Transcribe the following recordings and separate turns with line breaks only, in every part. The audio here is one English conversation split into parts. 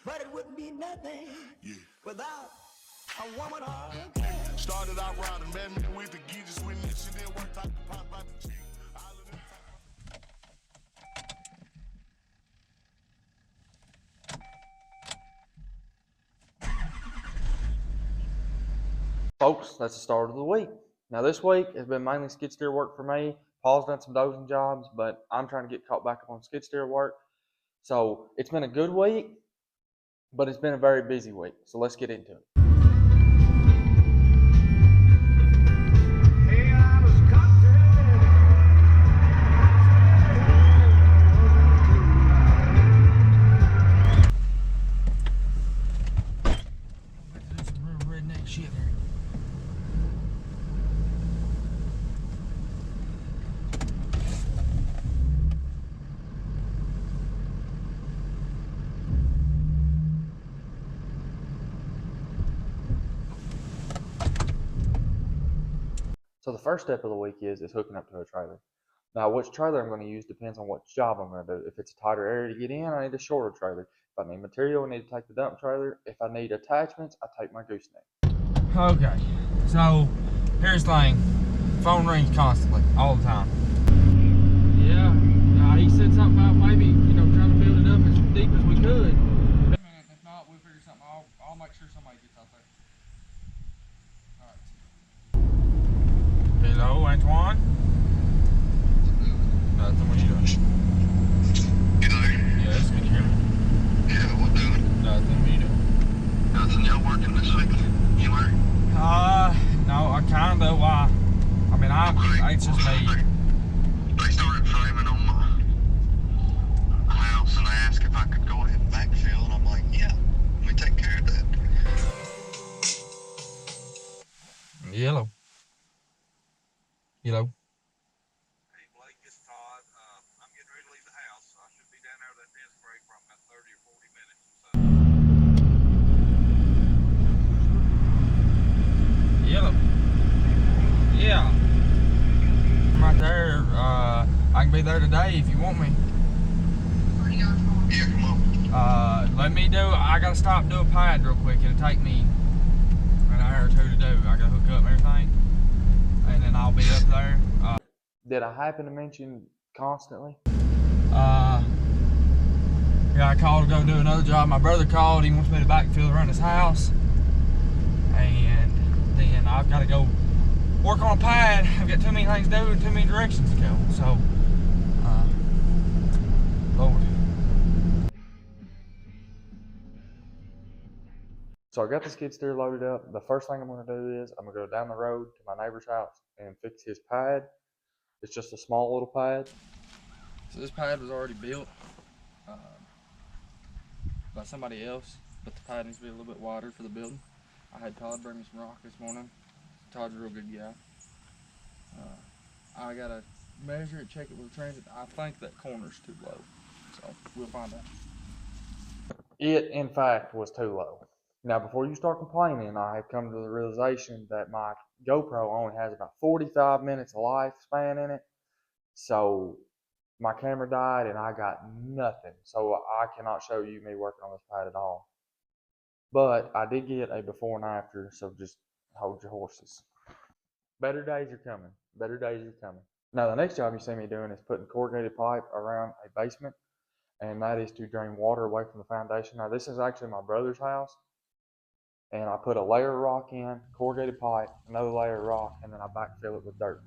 But it wouldn't be nothing without a woman or a girl. Started out riding, met me with the geezers when this shit didn't work out the pop out the cheek.
Folks, that's the start of the week. Now this week has been mainly skid steer work for me. Paul's done some dozing jobs, but I'm trying to get caught back up on skid steer work. So it's been a good week, but it's been a very busy week. So let's get into it. So the first step of the week is hooking up to a trailer. Now, which trailer I'm going to use depends on what job I'm going to do. If it's a tighter area to get in, I need a shorter trailer. If I need material, I need to take the dump trailer. If I need attachments, I take my gooseneck.
Okay, so here's the thing. Phone rings constantly, all the time. Yeah, he said something about maybe, trying to build it up as deep as we could. If not, we'll figure something out. I'll make sure somebody gets out there. Hello, Antoine? Nothing, what are you doing?
You there?
Yes, can you hear me?
Yeah, what doing?
Nothing, what are you doing?
Nothing, y'all working this week? Anywhere?
No, I kinda, why? I mean, it's just me.
They started framing on my house and asked if I could go ahead and backfill, and I'm like, yeah, let me take care of that.
Yellow. Yellow.
Hey, Blake, it's Todd. I'm getting ready to leave the house. I should be down there at that fence break for about 30 or 40 minutes.
Yellow. Yeah. I'm right there. I can be there today if you want me.
Yeah, come on.
I gotta stop and do a pad real quick. It'll take me an hour or two to do. I gotta hook up everything. And then I'll be up there.
Did I happen to mention constantly?
Yeah, I called to go do another job. My brother called. He wants me to backfill around his house. And then I've got to go work on a pad. I've got too many things to do and too many directions to go. So, Lord.
So I got the skid steer loaded up. The first thing I'm going to do is I'm going to go down the road to my neighbor's house and fix his pad. It's just a small little pad.
So this pad was already built by somebody else, but the pad needs to be a little bit wider for the building. I had Todd bring me some rock this morning. Todd's a real good guy. I gotta measure it, check it with the transit. I think that corner's too low, so we'll find out.
It, in fact, was too low. Now, before you start complaining, I have come to the realization that my GoPro only has about 45 minutes of lifespan in it. So my camera died and I got nothing. So I cannot show you me working on this pad at all. But I did get a before and after, so just hold your horses. Better days are coming. Better days are coming. Now, the next job you see me doing is putting corrugated pipe around a basement, and that is to drain water away from the foundation. Now, this is actually my brother's house, and I put a layer of rock in, corrugated pipe, another layer of rock, and then I backfill it with dirt.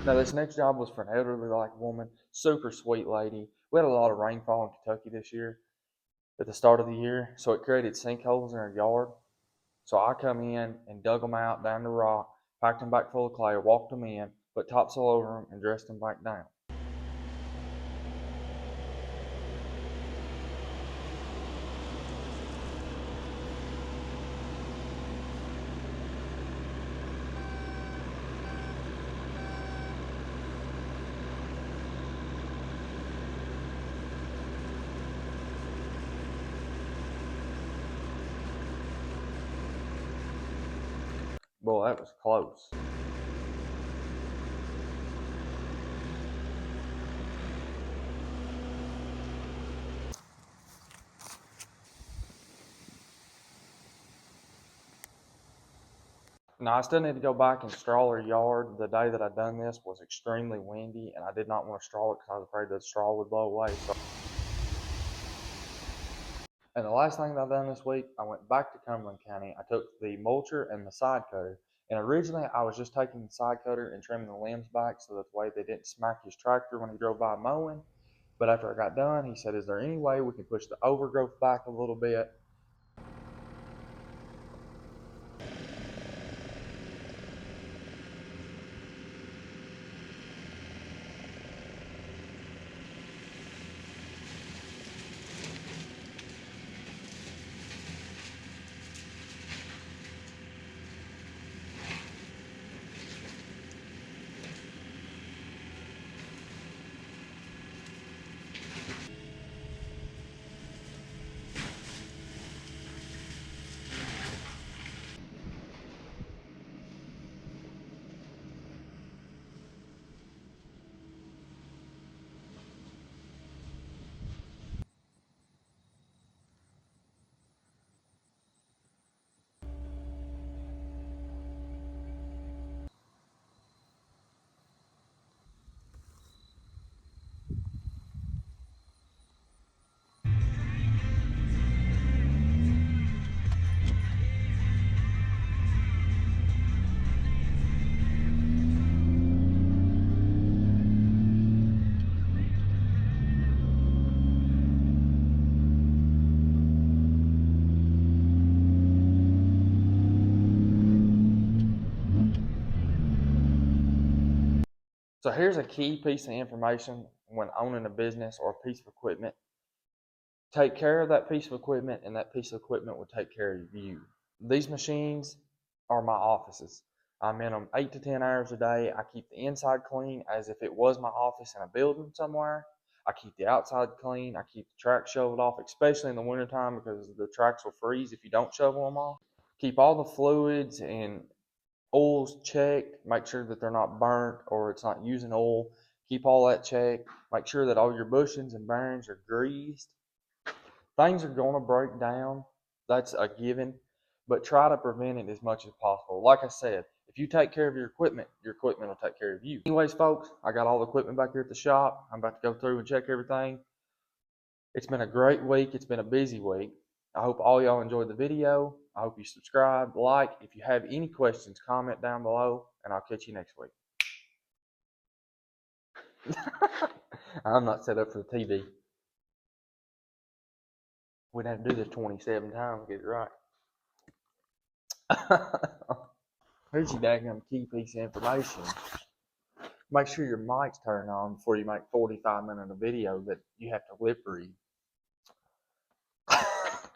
Now, this next job was for an elderly-like woman, super sweet lady. We had a lot of rainfall in Kentucky this year at the start of the year, so it created sinkholes in her yard. So I come in and dug them out down the rock, packed them back full of clay, walked them in, put topsoil over them, and dressed them back down. Boy, that was close. Now, I still need to go back and straw her yard. The day that I done this was extremely windy, and I did not want to straw it because I was afraid the straw would blow away. And the last thing that I done this week, I went back to Cumberland County. I took the mulcher and the side cutter. And originally, I was just taking the side cutter and trimming the limbs back so that the way they didn't smack his tractor when he drove by mowing. But after I got done, he said, "Is there any way we can push the overgrowth back a little bit?" So here's a key piece of information when owning a business or a piece of equipment. Take care of that piece of equipment, and that piece of equipment will take care of you. These machines are my offices. I'm in them 8 to 10 hours a day. I keep the inside clean as if it was my office in a building somewhere. I keep the outside clean. I keep the tracks shoveled off, especially in the wintertime because the tracks will freeze if you don't shovel them off. Keep all the fluids and oils checked, make sure that they're not burnt or it's not using oil. Keep all that checked. Make sure that all your bushings and bearings are greased. Things are going to break down. That's a given, but try to prevent it as much as possible. Like I said, if you take care of your equipment will take care of you. Anyways, folks, I got all the equipment back here at the shop. I'm about to go through and check everything. It's been a great week. It's been a busy week. I hope all y'all enjoyed the video. I hope you subscribe, like. If you have any questions, comment down below, and I'll catch you next week. I'm not set up for the TV. We'd have to do this 27 times to get it right. Here's your daggum key piece of information. Make sure your mic's turned on before you make 45 minutes of video that you have to lip read.